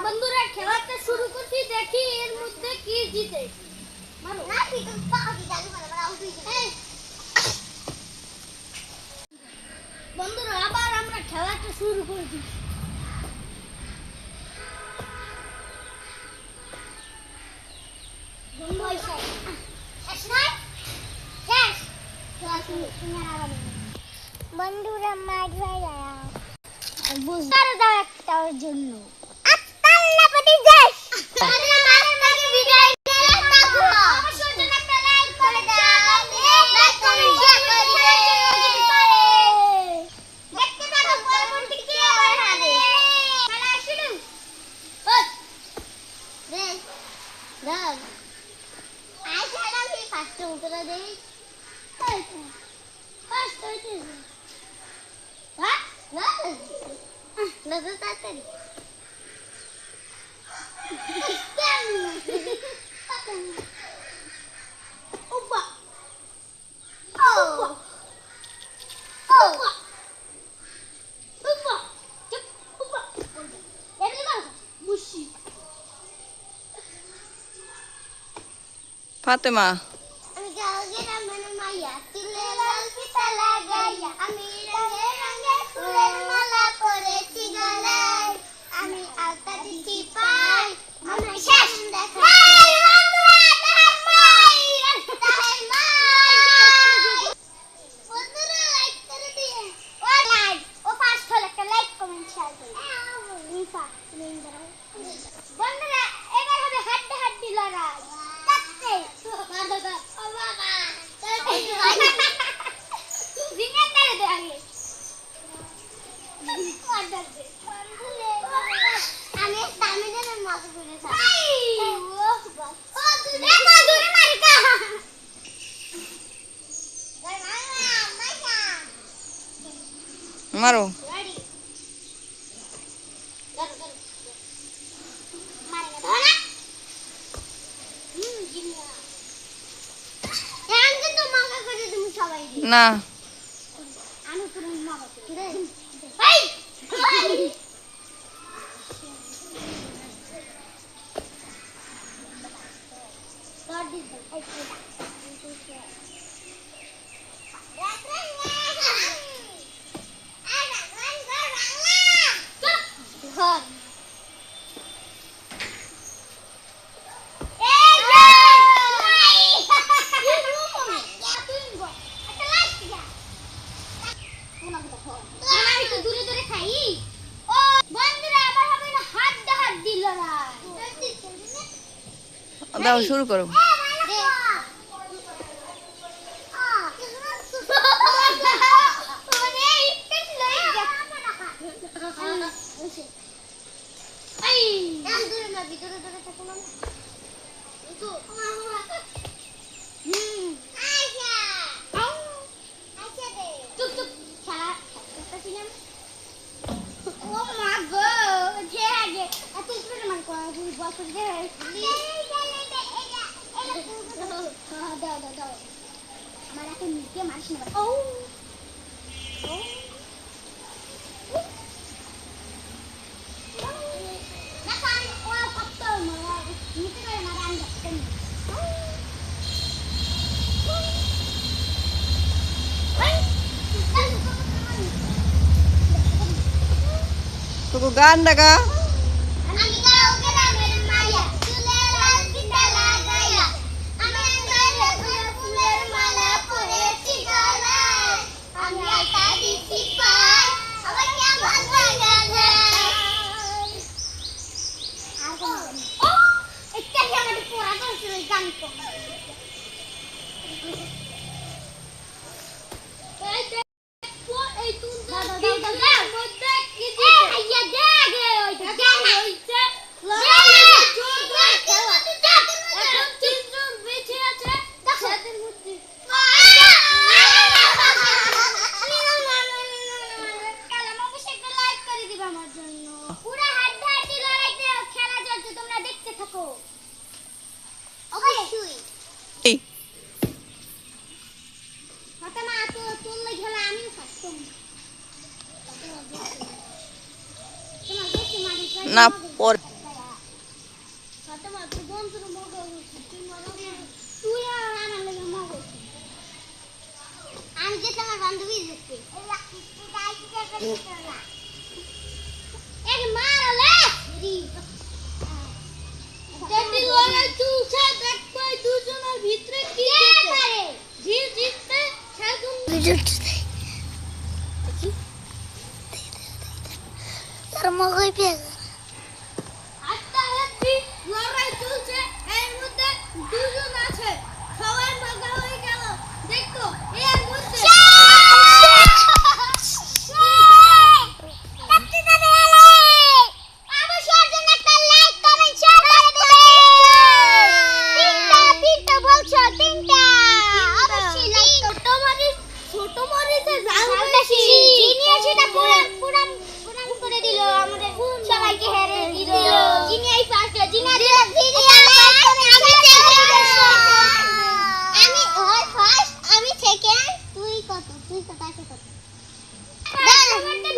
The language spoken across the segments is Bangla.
বন্ধুরা খেলাটা শুরু করছি, দেখি এর মধ্যে কি জিতে। বন্ধুরা আবার আমরা খেলাটা শুরু করছি। বন্ধুরা মাঠ হয়ে যায় বুঝতে দাও একটার জন্য ফাতেমা আমি গাওয়া মানে মাইয়া চুলে লাল ফিতা লাগাইয়া আমি রঙে রঙে ফুলের মালা পরেছি গলায় আমি আলতা দিচ্ছি পাই আমি শেষ দেখা বন্ধুরা এবার হবে হাড্ডা হাড্ডি লড়াই মারো না দাও শুরু করো তোকে গান দেখা না পর আমি যে তোমার বান্ধবী দেখতে এক মারলে যদি লড়াই চলছে দেখবে দুজনের ভিতরে কি করে যে জিতবে সে জিতবে তার মগই পেয়ে আচ্ছা হ্যাপি লড়াই চলছে এর মধ্যে দুজন আছে সবাই মগা হয়ে গেল দেখো এর মধ্যে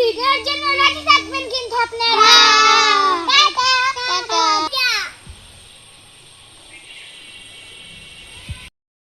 ভিডিওর জন্য রেডি থাকবেন কিন্তু আপনারা